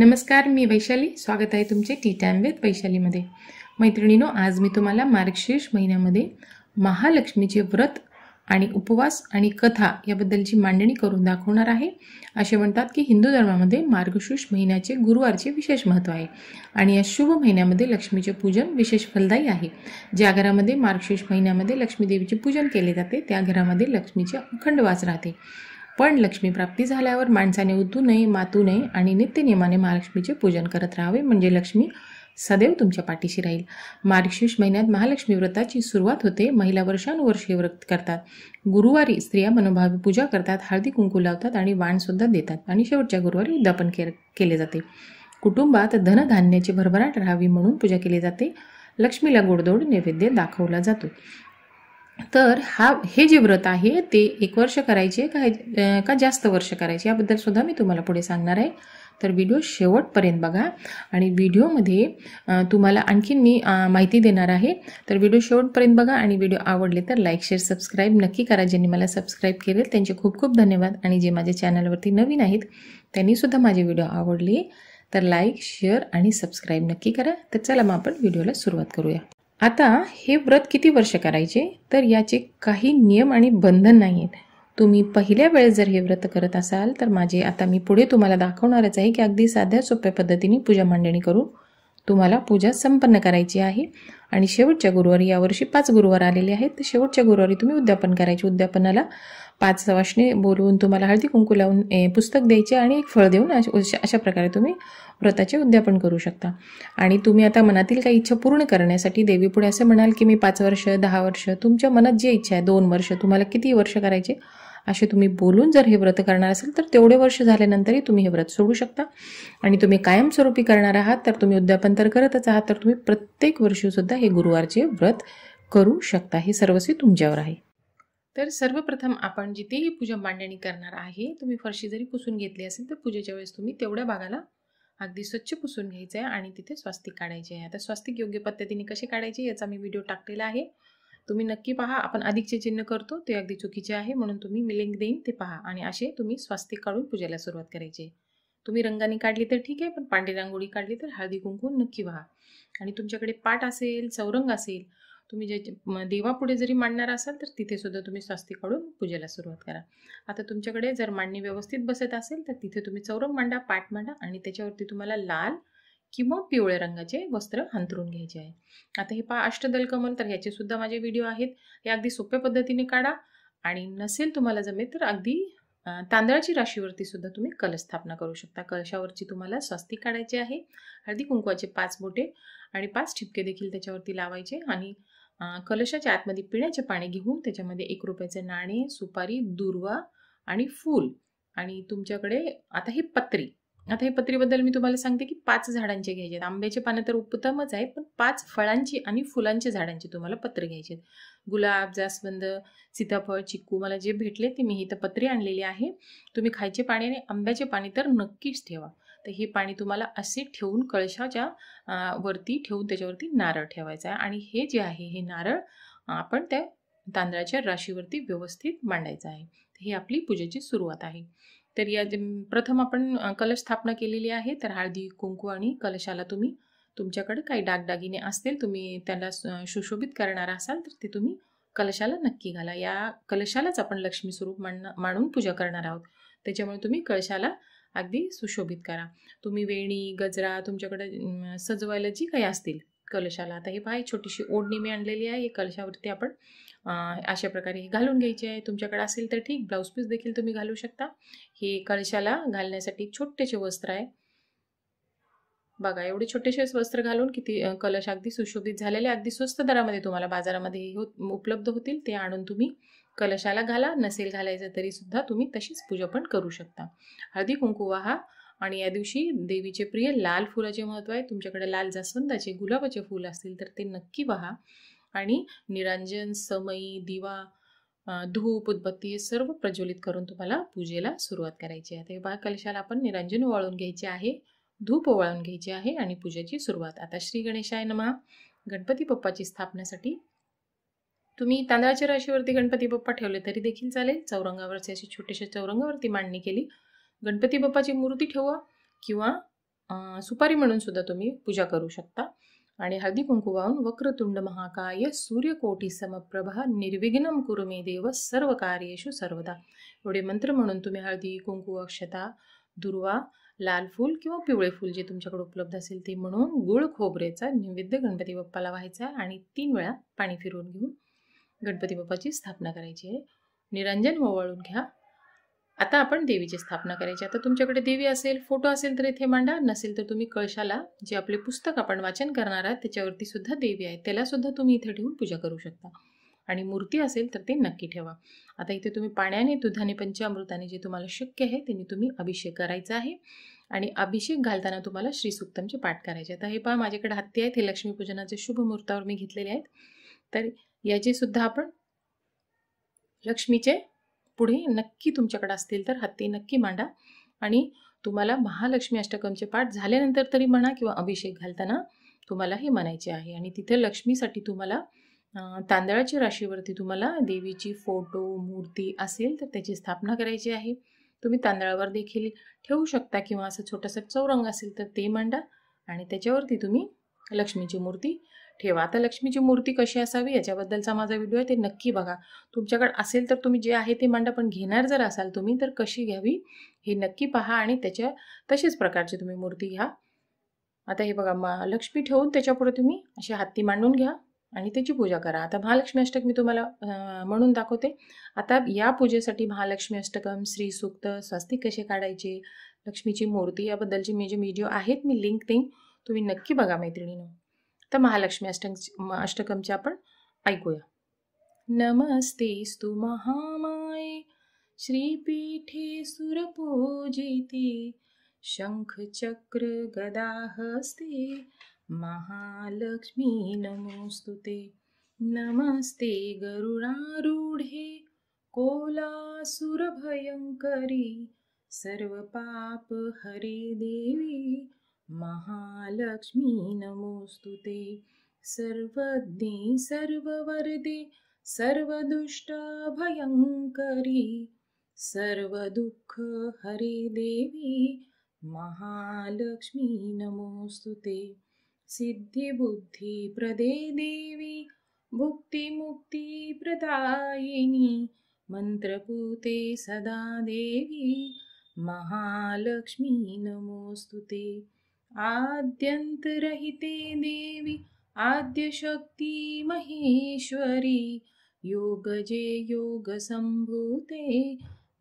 नमस्कार, मी वैशाली. स्वागत आहे तुमचे टी टाइम विथ वैशालीमध्ये. मैत्रिणीनो, आज मी तुम्हाला मार्गशीर्ष महिन्यामध्ये महालक्ष्मीचे व्रत आणि उपवास आणि कथा याबद्दलची मांडणी करून दाखवणार आहे. असे म्हणतात की हिंदू धर्मामध्ये मार्गशीर्ष महिन्याचे गुरुवारचे विशेष महत्त्व आहे आणि या शुभ महिन्यामध्ये लक्ष्मीचे पूजन विशेष फलदायी आहे. ज्या घरामध्ये मार्गशीर्ष महिन्यामध्ये लक्ष्मी देवीचे पूजन केले जाते त्या घरामध्ये लक्ष्मीचे अखंड वास राहते. पण लक्ष्मी प्राप्ती झाल्यावर माणसाने उतू नये, मातू नये आणि नित्यनियमाने महालक्ष्मीचे पूजन करत राहावे, म्हणजे लक्ष्मी सदैव तुमच्या पाठीशी राहील. मार्गशीर्ष महिन्यात महालक्ष्मी व्रताची सुरुवात होते. महिला वर्षानुवर्ष हे व्रत करतात. गुरुवारी स्त्रिया मनोभावे पूजा करतात, हळदी कुंकू लावतात आणि वाणसुद्धा देतात आणि शेवटच्या गुरुवारी उद्यापन केले जाते. कुटुंबात धनधान्याची भरभराट राहावी म्हणून पूजा केली जाते. लक्ष्मीला गोडधोड नैवेद्य दाखवला जातो. तर हे जे व्रत आहे ते 1 वर्ष करायचे का जास्त वर्ष करायचे याबद्दल सुद्धा मी तुम्हाला पुढे सांगणार आहे. तर व्हिडिओ शेवटपर्यंत बघा आणि व्हिडिओमध्ये तुम्हाला आणखीन मी माहिती देणार आहे. तर व्हिडिओ शेवटपर्यंत बघा आणि व्हिडिओ आवडले तर लाईक, शेअर, सबस्क्राईब नक्की करा. ज्यांनी मला सबस्क्राईब केले त्यांचे खूप खूप धन्यवाद आणि जे माझ्या चॅनलवरती नवीन आहेत त्यांनीसुद्धा माझे व्हिडिओ आवडले तर लाईक, शेअर आणि सबस्क्राईब नक्की करा. तर चला मग आपण व्हिडिओला सुरुवात करूया. आता हे व्रत किती वर्ष करायचे तर याचे काही नियम आणि बंधन नाही आहेत. तुम्ही पहिल्या वेळेस जर हे व्रत करत असाल तर आता मी पुढे तुम्हाला दाखवणारच आहे की अगदी साध्या सोप्या पद्धतीने पूजा मांडणी करून तुम्हाला पूजा संपन्न करायची आहे. आणि शेवटच्या गुरुवारी, यावर्षी 5 गुरुवार आलेले आहेत, तर शेवटच्या गुरुवारी तुम्ही उद्यापन करायचे. उद्यापनाला 5 सवाष्णी बोलवून तुम्हाला हळदी कुंकू लावून पुस्तक द्यायचे आणि एक फळ देऊन अशा प्रकारे तुम्ही व्रताचे उद्यापन करू शकता. आणि तुम्ही आता मनातील काही इच्छा पूर्ण करण्यासाठी देवीपुढे असं म्हणाल की मी 5 वर्ष, 10 वर्ष, तुमच्या मनात जी इच्छा आहे, 2 वर्ष, तुम्हाला किती वर्ष करायचे असे तुम्ही बोलून जर हे व्रत करणार असेल तर तेवढे वर्ष झाल्यानंतरही तुम्ही हे व्रत सोडू शकता. आणि तुम्ही कायमस्वरूपी करणार आहात तर तुम्ही उद्यापन तर करतच आहात, तर तुम्ही प्रत्येक वर्षीसुद्धा हे गुरुवारचे व्रत करू शकता. हे सर्वस्वी तुमच्यावर आहे. तर सर्वप्रथम आपण जिथेही पूजा मांडणी करणार आहे, तुम्ही फरशी जरी पुसून घेतली असेल तर पूजेच्या वेळेस तुम्ही तेवढ्या भागाला अगदी स्वच्छ पुसून घ्यायचं आहे आणि तिथे स्वास्तिक काढायचे आहे. आता स्वास्तिक योग्य पद्धतीने कसे काढायचे याचा मी व्हिडिओ टाकलेला आहे, तुम्ही नक्की पहा. आपण अधिकचे चिन्ह करतो ते अगदी चुकीचे आहे, म्हणून तुम्ही मी लिंक देईन ते पहा. आणि असे तुम्ही स्वास्तिक काढून पूजेला सुरुवात करायची. तुम्ही रंगाने काढली तर ठीक आहे, पण पांढरी रांगोळी काढली तर हळदी कुंकू नक्की व्हा. आणि तुमच्याकडे पाट असेल, चौरंग असेल, तुम्ही जे देवापुढे जरी मांडणार असाल तर तिथे सुद्धा तुम्ही स्वास्तिक काढून पूजेला सुरुवात करा. आता तुमच्याकडे जर मांडणी व्यवस्थित बसत असेल तर तिथे तुम्ही चौरंग मांडा, पाट मांडा आणि त्याच्यावरती तुम्हाला लाल किंवा पिवळ्या रंगाचे वस्त्र अंथरून घ्यायचे आहे. आता हे पहा अष्टदल कमल, तर ह्याचे सुद्धा माझे व्हिडिओ आहेत. हे अगदी सोप्या पद्धतीने काढा. आणि नसेल तुम्हाला जमेल तर अगदी तांदळाची राशीवरती सुद्धा तुम्ही कलश स्थापना करू शकता. कलशावरची तुम्हाला स्वास्तिक काढायचे आहे. हळदी कुंकवाचे 5 बोटे आणि 5 ठिपके देखील त्याच्यावरती लावायचे. आणि कलशाच्या आतमध्ये पिण्याचे पाणी घेऊन त्याच्यामध्ये 1 रुपयाचे नाणे, सुपारी, दुर्वा आणि फूल आणि तुमच्याकडे आता ही पत्री. आता हे पत्रीबद्दल मी तुम्हाला सांगते की 5 झाडांचे घ्यायचे आहेत. आंब्याचे पानं तर उत्तमच आहेत, पण 5 फळांची आणि फुलांची झाडांची तुम्हाला पत्रे घ्यायचे आहेत. गुलाब, जास्वंद, सीताफळ, चिक्कू मला जे भेटले ते मी इथं पत्री आणलेली आहे. तुम्ही खायचे पाणी आणि आंब्याचे पाणी तर नक्कीच ठेवा. तर हे पाणी तुम्हाला असे ठेवून कळशाच्या वरती ठेवून त्याच्यावरती नारळ ठेवायचा आहे. आणि हे जे आहे हे नारळ आपण त्या तांदळाच्या राशीवरती व्यवस्थित मांडायचं आहे. ही आपली पूजेची सुरुवात आहे. तर या प्रथम आपण कलश स्थापना केलेली आहे. तर हळदी कुंकू आणि कलशाला तुम्ही तुमच्याकडे काही दागदागिने असतील, तुम्ही त्याला सुशोभित करणार असाल तर ते तुम्ही कलशाला नक्की घाला. या कलशालाच आपण लक्ष्मी स्वरूप मानून पूजा करणार आहोत, त्याच्यामुळे तुम्ही कलशाला अगदी सुशोभित करा. तुम्ही वेणी, गजरा तुमच्याकडे सजवायला जी काही असतील कलशाला. आता हे पहा छोटीशी ओढणी मी आणलेली आहे. कलशावरती आपण अशा प्रकारे घालून घ्यायचे आहे. तुमच्याकडे असेल तर ठीक, ब्लाऊज पीस देखील तुम्ही घालू शकता. हे कलशाला घालण्यासाठी छोटेसे वस्त्र आहे बघा. एवढे छोटेसे वस्त्र घालून किती कलश अगदी सुशोभित झालेले, अगदी स्वस्त दरामध्ये तुम्हाला बाजारामध्ये उपलब्ध होतील. ते आणून तुम्ही कलशाला घाला. नसेल घालायचं तरी सुद्धा तुम्ही तशीच पूजा पण करू शकता. हळदी कुंकू वाहा. आणि या दिवशी देवीचे प्रिय लाल फुलाचे महत्त्व आहे. तुमच्याकडे लाल जास्वंदाचे, गुलाबाचे फूल असतील तर ते नक्की वाहा. आणि निरांजन, समई, दिवा, धूप, उदबत्ती हे सर्व प्रज्वलित करून तुम्हाला पूजेला सुरुवात करायची आहे. हे कलशाला आपण निरांजन ओवाळून घ्यायचे आहे, धूप ओवाळून घ्यायचे आहे आणि पूजेची सुरुवात. आता श्री गणेशाय नमः. गणपती बाप्पाची स्थापनेसाठी तुम्ही तांदळाच्या राशीवरती गणपती बाप्पा ठेवले तरी देखील चालेल. चौरंगावरचे अशी छोटेशा चौरंगावरती मांडणी केली. गणपती बाप्पाची मूर्ती ठेवा किंवा सुपारी म्हणून सुद्धा तुम्ही पूजा करू शकता. आणि हळदी कुंकू वाहून वक्रतुंड महाकाय सूर्यकोटी समप्रभा निर्विघ्नं कुरु मे देव सर्व कार्येषु सर्वदा एवढे मंत्र म्हणून तुम्ही हळदी कुंकू अक्षता दुर्वा लाल फूल किंवा पिवळे फूल जे तुमच्याकडे उपलब्ध असेल ते म्हणून गुळ खोबरेचा नैवेद्य गणपती बाप्पाला व्हायचा आणि 3 वेळा पाणी फिरवून घेऊन गणपती बाप्पाची स्थापना करायची आहे. निरंजन ओवाळून घ्या. आता आपण देवीची स्थापना करायची. आता तुमच्याकडे देवी असेल, फोटो असेल तर इथे मांडा, नसेल तर तुम्ही कळशाला जे आपले पुस्तक आपण वाचन करणार आहात त्याच्यावरती सुद्धा देवी आहे त्याला सुद्धा तुम्ही इथे ठेवून पूजा करू शकता. आणि मूर्ती असेल तर ते नक्की ठेवा. आता इथे तुम्ही पाण्याने दुधाने पंचामृताने जे तुम्हाला शक्य आहे त्यांनी तुम्ही अभिषेक करायचा आहे. आणि अभिषेक घालताना तुम्हाला श्रीसूक्तमचे पाठ करायचे. आता हे पहा माझ्याकडे हत्ती आहेत, हे लक्ष्मीपूजनाचे शुभ मुहूर्तावर मी घेतलेले आहेत. तर याचे सुद्धा आपण लक्ष्मीचे पुढे नक्की तुमच्याकडे असतील तर हत्ती नक्की मांडा. आणि तुम्हाला महालक्ष्मी अष्टकमचे पाठ झाल्यानंतर तरी म्हणा किंवा अभिषेक घालताना तुम्हाला हे म्हणायचे आहे. आणि तिथे लक्ष्मीसाठी तुम्हाला तांदळाच्या राशीवरती तुम्हाला देवीची फोटो मूर्ती असेल तर त्याची स्थापना करायची आहे. तुम्ही तांदळावर देखील ठेवू शकता किंवा असं छोटंसं चौरंग असेल तर ते मांडा आणि त्याच्यावरती तुम्ही लक्ष्मीची मूर्ती ठेवा. आता लक्ष्मीची मूर्ती कशी असावी याच्याबद्दलचा माझा व्हिडिओ आहे, ते नक्की बघा. तुमच्याकडे असेल तर तुम्ही जे आहे ते मांडा, पण घेणार जर असाल तुम्ही तर कशी घ्यावी हे नक्की पहा आणि त्याच्या तशाच प्रकारची तुम्ही मूर्ती घ्या. आता हे बघा लक्ष्मी ठेवून त्याच्यापुढे तुम्ही अशी हत्ती मांडून घ्या आणि त्याची पूजा करा. आता महालक्ष्मी अष्टक मी तुम्हाला म्हणून दाखवते. आता या पूजेसाठी महालक्ष्मी अष्टकम, श्री सूक्त, स्वास्तिक कसे काढायचे, लक्ष्मीची मूर्ती याबद्दलचे मी जे व्हिडिओ आहेत मी लिंक देईन, तुम्ही नक्की बघा मैत्रिणींनो. तर महालक्ष्मी अष्टकमचे आपण ऐकूया. नमस्तेस्तु महामाये श्रीपीठे सुरपूजिते शंख चक्र गदा हस्ते महालक्ष्मी नमोस्तुते. नमस्ते गरुडारूढे कोलासुरभयंकरी सर्व पाप हरे देवी महालक्ष्मी नमोस्तुते. सर्वज्ञे सर्ववरदे सर्वदुष्ट भयंकरी सर्व दुःख हरे देवी महालक्ष्मी नमोस्तुते. सिद्धी बुद्धी प्रदे देवी भुक्ती मुक्ती प्रदायिनी मंत्रपूते सदा देवी महालक्ष्मी नमोस्तुते. आद्यंतरहिते देवी आद्यशक्ती महेश्वरी योगजे योग संभूते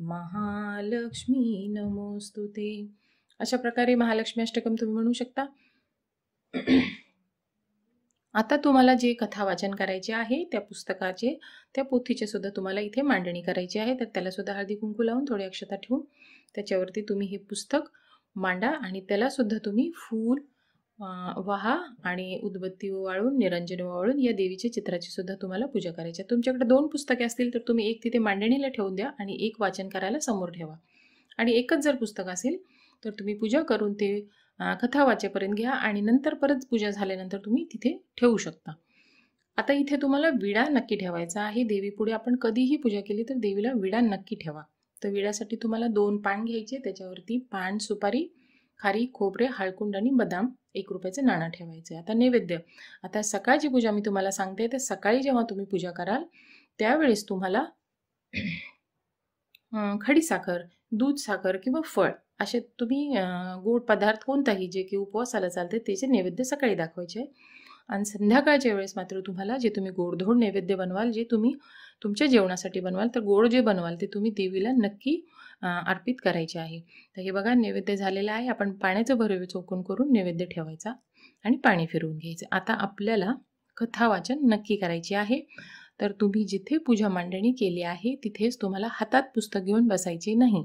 महालक्ष्मी नमोस्तुते. अशा प्रकारे महालक्ष्मी अष्टकम तुम्ही म्हणू शकता. आता तुम्हाला जे कथा वाचन करायचे आहे त्या पुस्तकाचे त्या पोथीचे सुद्धा तुम्हाला इथे मांडणी करायची आहे. तर त्याला सुद्धा हळदी कुंकू लावून थोडी अक्षता ठेवून त्याच्यावरती तुम्ही हे पुस्तक मांडा आणि त्याला सुद्धा तुम्ही फूल वहा आणि उदबत्ती ओवाळून निरंजन ओवाळून या देवीच्या चित्राची सुद्धा तुम्हाला पूजा करायची. तुमच्याकडे 2 पुस्तके असतील तर तुम्ही एक तिथे मांडणीला ठेवून द्या आणि एक वाचन करायला समोर ठेवा. आणि एकच जर पुस्तक असेल तर तुम्ही पूजा करून ते कथा वाचेपर्यंत घ्या आणि नंतर परत पूजा झाल्यानंतर तुम्ही तिथे ठेवू शकता. आता इथे तुम्हाला विडा नक्की ठेवायचा आहे. देवीपुढे आपण कधीही पूजा केली तर देवीला विडा नक्की ठेवा. तर विड्यासाठी तुम्हाला 2 पान घ्यायचे, त्याच्यावरती पान, सुपारी, खारी, खोबरे, हळकुंड आणि बदाम 1 रुपयाचे नाणं ठेवायचे. आता नैवेद्य. आता सकाळची पूजा मी तुम्हाला सांगते. तर सकाळी जेव्हा तुम्ही पूजा कराल त्यावेळेस तुम्हाला खडीसाखर, दूध साखर किंवा फळ असे तुम्ही गोड पदार्थ कोणताही जे की उपवासाला चालते त्याचे नैवेद्य सकाळी दाखवायचे. आणि संध्याकाळच्या वेळेस मात्र तुम्हाला जे तुम्ही गोडधोड नैवेद्य बनवाल, जे तुम्ही तुमच्या जेवणासाठी बनवाल, तर गोड जे बनवाल ते तुम्ही देवीला नक्की अर्पित करायचे आहे. तर हे बघा नैवेद्य झालेला आहे. आपण पाण्याचं भरवे चौकोन करून नैवेद्य ठेवायचा आणि पाणी फिरवून घ्यायचं. आता आपल्याला कथा वाचन नक्की करायची आहे. तर तुम्ही जिथे पूजा मांडणी केली आहे तिथेच तुम्हाला हातात पुस्तक घेऊन बसायचे नाही.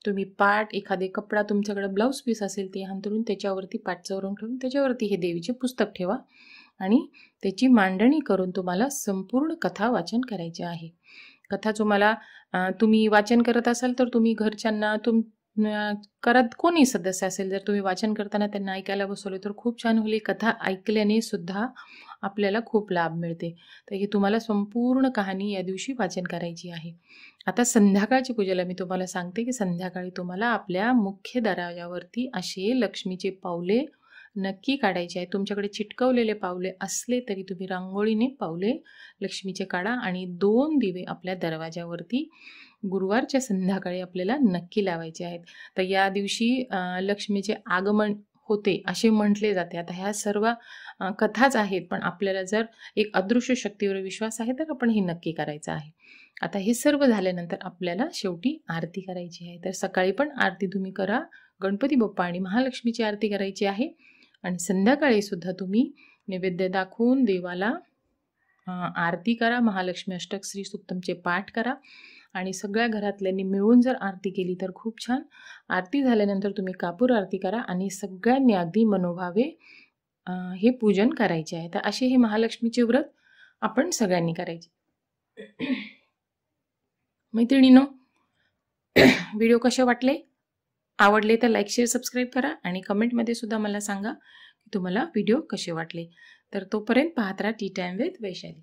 तुम्ही पाट, एखादे कपडा, तुमच्याकडे ब्लाऊज पीस असेल ते अंथरून त्याच्यावरती पाट चौरंग ठेवून त्याच्यावरती हे देवीचे पुस्तक ठेवा आणि त्याची मांडणी करून तुम्हाला संपूर्ण कथा वाचन करायचे आहे. कथा तुम्हाला तुम्ही वाचन करत असाल तर तुम्ही घरच्यांना करत कोणी सदस्य असेल, जर तुम्ही वाचन करताना त्यांना ऐकायला बसवले तर खूप छान होईल. कथा ऐकल्याने सुद्धा आपल्याला खूप लाभ मिळते. तर ही तुम्हाला संपूर्ण कहाणी या दिवशी वाचन करायची आहे. आता संध्याकाळची पूजेला मी तुम्हाला सांगते की संध्याकाळी तुम्हाला आपल्या मुख्य दरवाजावरती असे लक्ष्मीचे पावले नक्की काढायचे आहे. तुमच्याकडे चिटकवलेले पावले असले तरी तुम्ही रांगोळीने पावले लक्ष्मीचे काढा आणि 2 दिवे आपल्या दरवाजावरती गुरुवारच्या संध्याकाळी आपल्याला नक्की लावायचे आहेत. तर या दिवशी लक्ष्मीचे आगमन होते असे म्हटले जाते. आता ह्या सर्व कथाच आहेत, पण आपल्याला जर एक अदृश्य शक्तीवर विश्वास आहे तर आपण हे नक्की करायचं आहे. आता हे सर्व झाल्यानंतर आपल्याला शेवटी आरती करायची आहे. तर सकाळी पण आरती तुम्ही करा, गणपती बाप्पा आणि महालक्ष्मीची आरती करायची आहे आणि संध्याकाळी सुद्धा तुम्ही नैवेद्य दाखवून देवाला आरती करा, महालक्ष्मी अष्टक श्री सुक्तमचे पाठ करा आणि सगळ्या घरातल्यांनी मिळून जर आरती केली तर खूप छान. आरती झाल्यानंतर तुम्ही कापूर आरती करा आणि सगळ्यांनी अगदी मनोभावे हे पूजन करायचे आहे. तर असे हे महालक्ष्मीचे व्रत आपण सगळ्यांनी करायचे. मैत्रिणींनो, व्हिडिओ कसे वाटले? आवडले तर लाईक, शेअर, सबस्क्राईब करा आणि कमेंटमध्ये सुद्धा मला सांगा की तुम्हाला व्हिडिओ कसे वाटले. तर तोपर्यंत पाहत राहा टी टाइम विथ वैशाली.